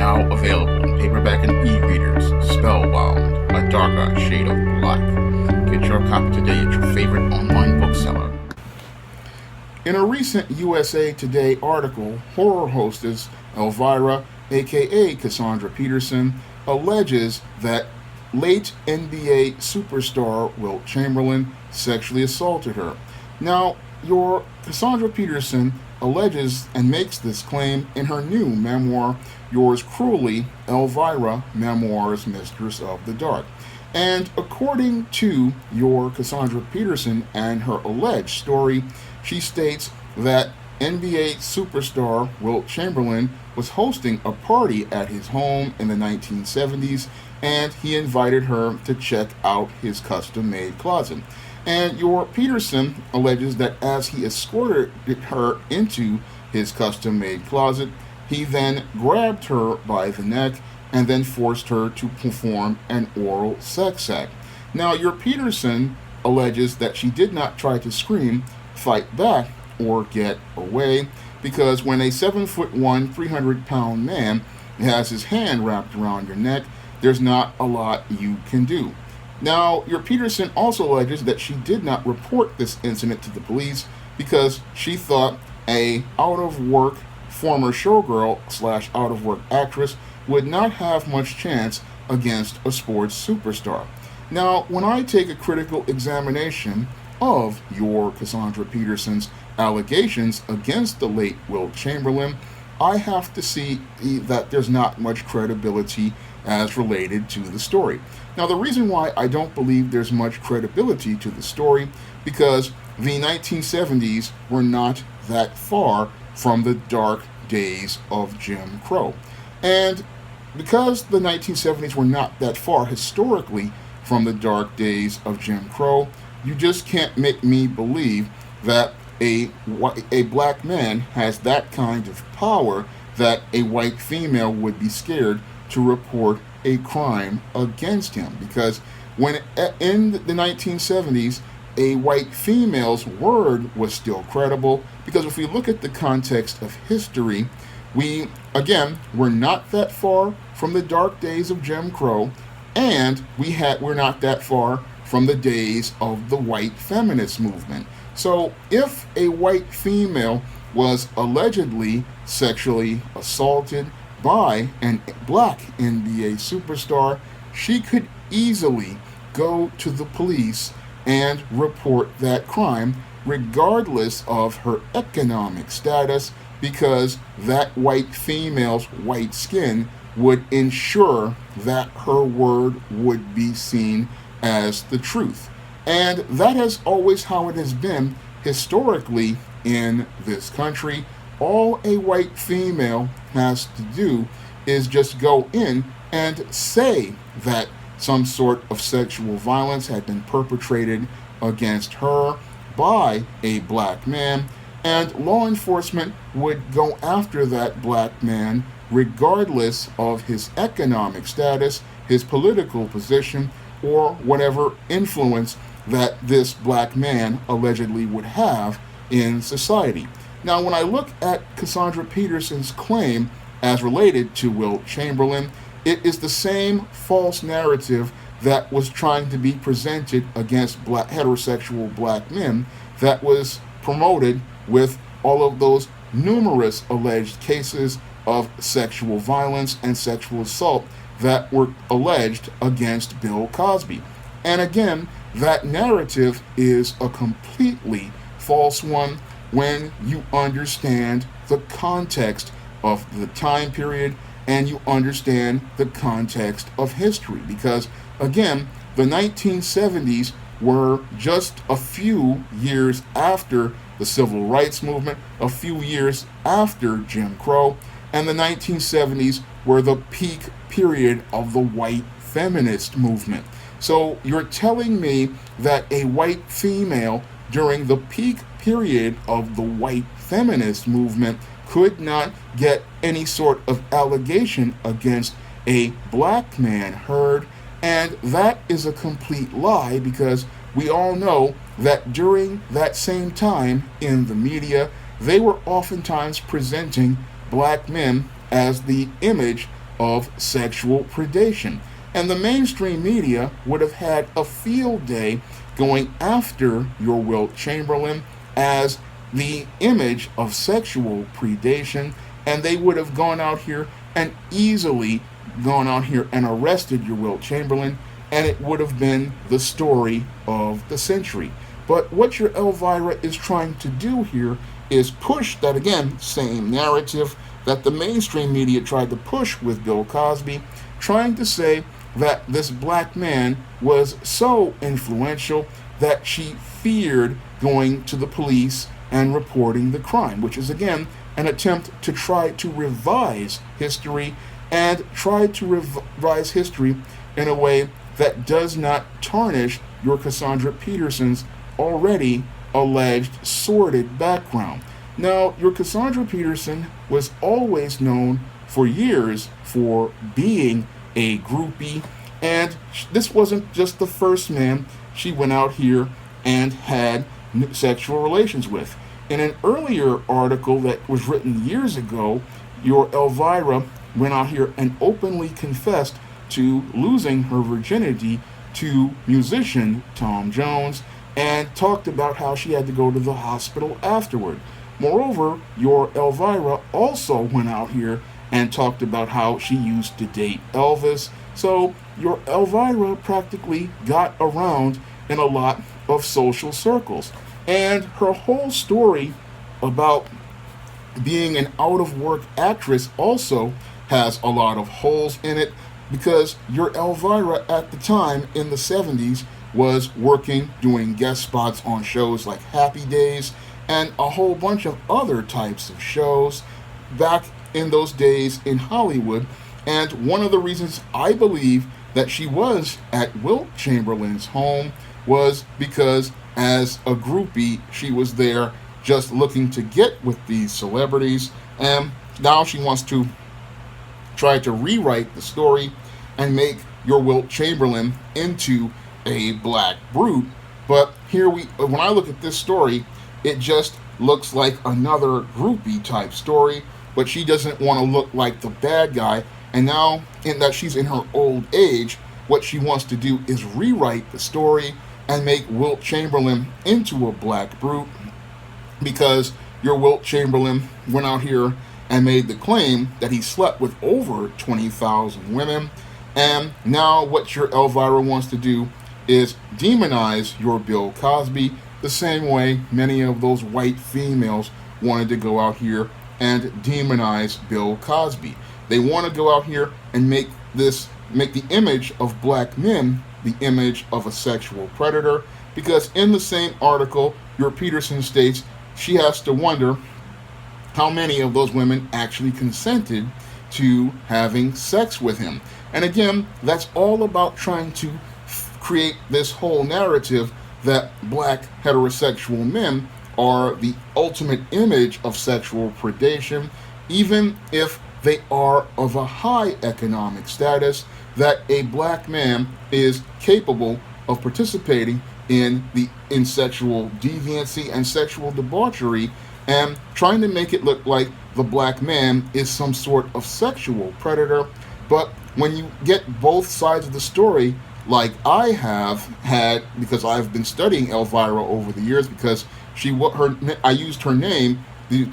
Now available in paperback and e-readers, Spellbound, A Darker Shade of Black. Get your copy today at your favorite online bookseller. In a recent USA Today article, horror hostess Elvira, aka Cassandra Peterson, alleges that late NBA superstar Wilt Chamberlain sexually assaulted her. Now, your Cassandra Peterson alleges and makes this claim in her new memoir, Yours Cruelly, Elvira, Memoirs, Mistress of the Dark. And according to your Cassandra Peterson and her alleged story, she states that NBA superstar Wilt Chamberlain was hosting a party at his home in the 1970s, and he invited her to check out his custom-made closet. And your Peterson alleges that as he escorted her into his custom-made closet, he then grabbed her by the neck and then forced her to perform an oral sex act. Now, your Peterson alleges that she did not try to scream, fight back, or get away, because when a 7'1", 300-pound man has his hand wrapped around your neck, there's not a lot you can do. Now, your Peterson also alleges that she did not report this incident to the police because she thought a out-of-work former showgirl / out-of-work actress would not have much chance against a sports superstar. Now, when I take a critical examination of your Cassandra Peterson's allegations against the late Wilt Chamberlain, I have to see that there's not much credibility as related to the story. Now, the reason why I don't believe there's much credibility to the story, because the 1970s were not that far from the dark days of Jim Crow. And because the 1970s were not that far historically from the dark days of Jim Crow, you just can't make me believe that a black man has that kind of power that a white female would be scared to report a crime against him. Because when in the 1970s, a white female's word was still credible, because if we look at the context of history, we're not that far from the dark days of Jim Crow, and we're not that far from the days of the white feminist movement. So if a white female was allegedly sexually assaulted by a black NBA superstar, she could easily go to the police and report that crime regardless of her economic status, because that white female's white skin would ensure that her word would be seen as the truth. And that is always how it has been historically in this country. All a white female has to do is just go in and say that some sort of sexual violence had been perpetrated against her by a black man, and law enforcement would go after that black man regardless of his economic status, his political position, or whatever influence that this black man allegedly would have in society. Now, when I look at Cassandra Peterson's claim as related to Wilt Chamberlain, it is the same false narrative that was trying to be presented against heterosexual black men that was promoted with all of those numerous alleged cases of sexual violence and sexual assault that were alleged against Bill Cosby. And again, that narrative is a completely false one when you understand the context of the time period and you understand the context of history. Because again, the 1970s were just a few years after the Civil Rights Movement, a few years after Jim Crow, and the 1970s were the peak period of the white feminist movement. So you're telling me that a white female during the peak period of the white feminist movement could not get any sort of allegation against a black man heard, and that is a complete lie, because we all know that during that same time in the media, they were oftentimes presenting black men as the image of sexual predation. And the mainstream media would have had a field day going after your Wilt Chamberlain as the image of sexual predation, and they would have gone out here and easily gone out here and arrested your Wilt Chamberlain, and it would have been the story of the century. But what your Elvira is trying to do here is push that, again, same narrative that the mainstream media tried to push with Bill Cosby, trying to say that this black man was so influential that she feared going to the police and reporting the crime, which is, again, an attempt to try to revise history and try to revise history in a way that does not tarnish your Cassandra Peterson's already alleged sordid background. Now, your Cassandra Peterson was always known for years for being a groupie, and this wasn't just the first man she went out here and had sexual relations with. In an earlier article that was written years ago, your Elvira went out here and openly confessed to losing her virginity to musician Tom Jones and talked about how she had to go to the hospital afterward. Moreover, your Elvira also went out here and talked about how she used to date Elvis. So your Elvira practically got around in a lot of social circles. And her whole story about being an out-of-work actress also has a lot of holes in it, because your Elvira at the time in the 70s was working doing guest spots on shows like Happy Days and a whole bunch of other types of shows back in those days in Hollywood. And one of the reasons I believe that she was at Wilt Chamberlain's home was because as a groupie, she was there just looking to get with these celebrities, and now she wants to try to rewrite the story and make your Wilt Chamberlain into a black brute. But here when I look at this story, it just looks like another groupie type story, but she doesn't want to look like the bad guy. And now, in that she's in her old age, what she wants to do is rewrite the story and make Wilt Chamberlain into a black brute, because your Wilt Chamberlain went out here and made the claim that he slept with over 20,000 women. And now what your Elvira wants to do is demonize your Bill Cosby the same way many of those white females wanted to go out here and demonize Bill Cosby. They want to go out here and make the image of black men the image of a sexual predator, because in the same article, your Peterson states she has to wonder how many of those women actually consented to having sex with him. And again, that's all about trying to create this whole narrative that black heterosexual men are the ultimate image of sexual predation, even if they are of a high economic status, that a black man is capable of participating in sexual deviancy and sexual debauchery, and trying to make it look like the black man is some sort of sexual predator. But when you get both sides of the story, like I have had, because I've been studying Elvira over the years, because I used her name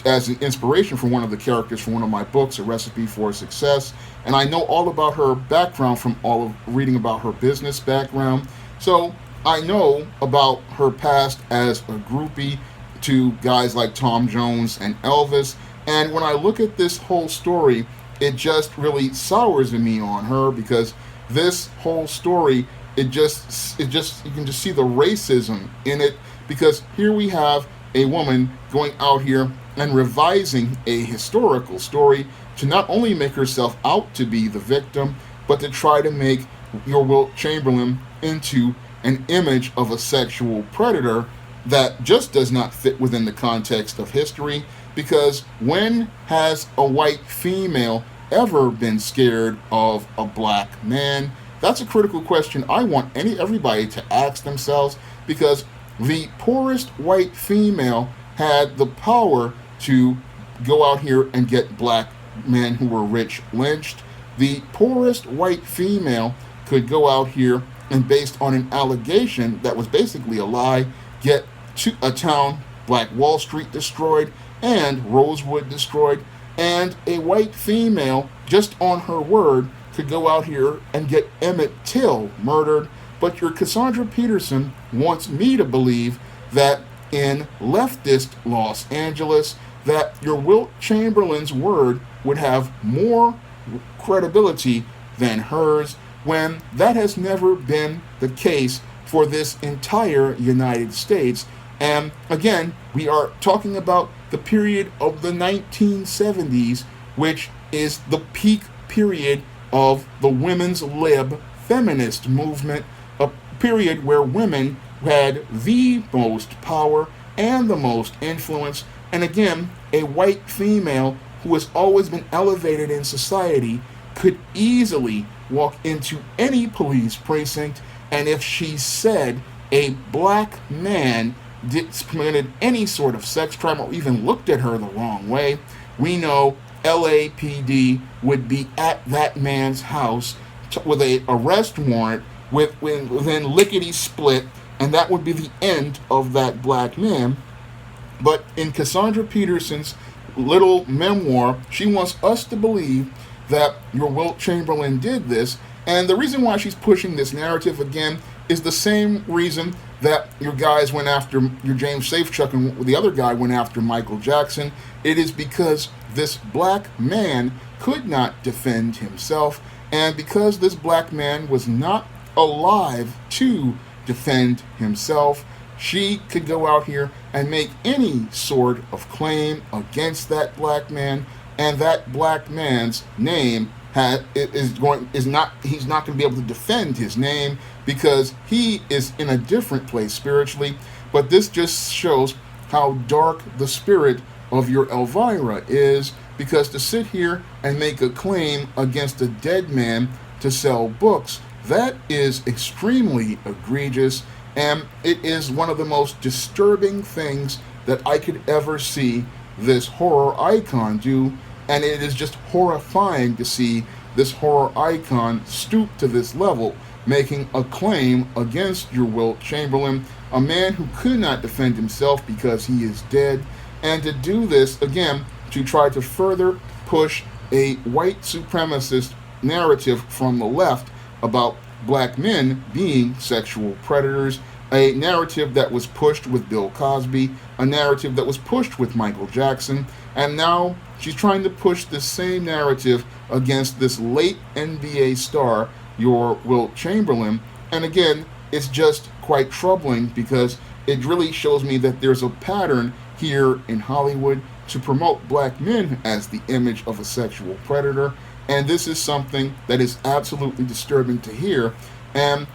as an inspiration for one of the characters from one of my books, A Recipe for Success, and I know all about her background from all of reading about her business background. So I know about her past as a groupie to guys like Tom Jones and Elvis, and when I look at this whole story, it just really sours me on her, because this whole story, it just you can just see the racism in it, because here we have a woman going out here and revising a historical story to not only make herself out to be the victim, but to try to make your Wilt Chamberlain into an image of a sexual predator that just does not fit within the context of history. Because when has a white female ever been scared of a black man? That's a critical question I want everybody to ask themselves, because the poorest white female had the power to go out here and get black men who were rich lynched. the poorest white female could go out here and, based on an allegation that was basically a lie, get a town, Black Wall Street, destroyed and Rosewood destroyed, and a white female, just on her word, could go out here and get Emmett Till murdered. But your Cassandra Peterson wants me to believe that in leftist Los Angeles, that your Wilt Chamberlain's word would have more credibility than hers, when that has never been the case for this entire United States. And again, we are talking about the period of the 1970s, which is the peak period of the women's lib feminist movement, a period where women had the most power and the most influence. And again, a white female who has always been elevated in society could easily walk into any police precinct, and if she said a black man committed any sort of sex crime or even looked at her the wrong way, we know LAPD would be at that man's house with a arrest warrant within lickety split, and that would be the end of that black man. But in Cassandra Peterson's little memoir, she wants us to believe that your Wilt Chamberlain did this. And the reason why she's pushing this narrative again is the same reason that your guys went after, your James Safechuck and the other guy went after Michael Jackson. It is because this black man could not defend himself, and because this black man was not alive to defend himself, she could go out here and make any sort of claim against that black man, and that black man's name he's not going to be able to defend his name because he is in a different place spiritually. But this just shows how dark the spirit of your Elvira is, because to sit here and make a claim against a dead man to sell books, that is extremely egregious, and it is one of the most disturbing things that I could ever see this horror icon do. And it is just horrifying to see this horror icon stoop to this level, making a claim against your Wilt Chamberlain, a man who could not defend himself because he is dead, and to do this, again, to try to further push a white supremacist narrative from the left about black men being sexual predators, a narrative that was pushed with Bill Cosby, a narrative that was pushed with Michael Jackson, and now she's trying to push the same narrative against this late NBA star, your Wilt Chamberlain. And again, it's just quite troubling because it really shows me that there's a pattern here in Hollywood to promote black men as the image of a sexual predator. And this is something that is absolutely disturbing to hear. And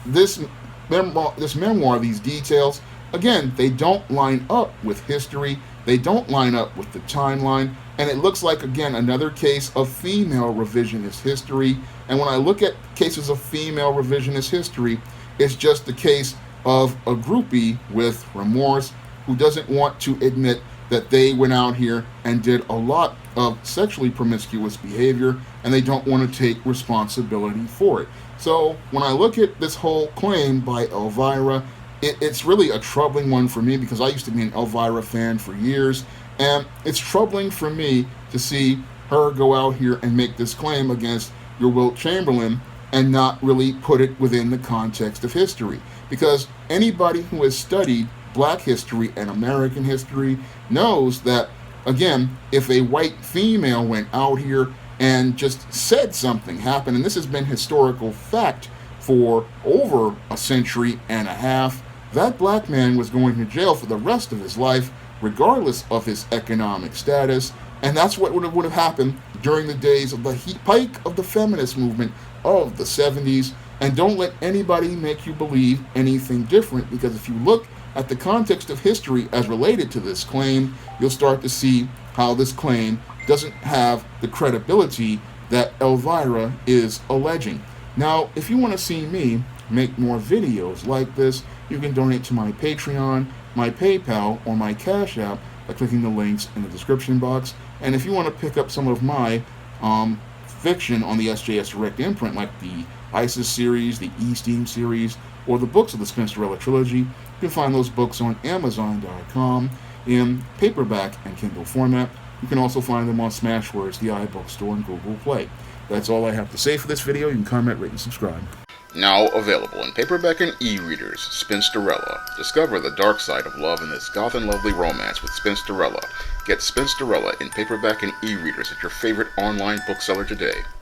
this memoir, these details, again, they don't line up with history. They don't line up with the timeline. And it looks like, again, another case of female revisionist history. And when I look at cases of female revisionist history, it's just the case of a groupie with remorse who doesn't want to admit that they went out here and did a lot of sexually promiscuous behavior, and they don't want to take responsibility for it. So when I look at this whole claim by Elvira, it's really a troubling one for me because I used to be an Elvira fan for years, and it's troubling for me to see her go out here and make this claim against your Wilt Chamberlain and not really put it within the context of history. Because anybody who has studied black history and American history knows that, again, if a white female went out here and just said something happened, and this has been historical fact for over a century and a half, that black man was going to jail for the rest of his life, regardless of his economic status. And that's what would have happened during the days of the peak of the feminist movement of the 70s. And don't let anybody make you believe anything different, because if you look at the context of history as related to this claim, you'll start to see how this claim doesn't have the credibility that Elvira is alleging. Now, if you want to see me make more videos like this, you can donate to my Patreon, my PayPal, or my Cash App by clicking the links in the description box. And if you want to pick up some of my fiction on the SJS Direct imprint, like the ISIS series, the E-Steam series, or the books of the Spinsterella trilogy, you can find those books on Amazon.com in paperback and Kindle format. You can also find them on Smashwords, the iBookstore, and Google Play. That's all I have to say for this video. You can comment, rate, and subscribe. Now available in paperback and e-readers, Spinsterella. Discover the dark side of love in this goth and lovely romance with Spinsterella. Get Spinsterella in paperback and e-readers at your favorite online bookseller today.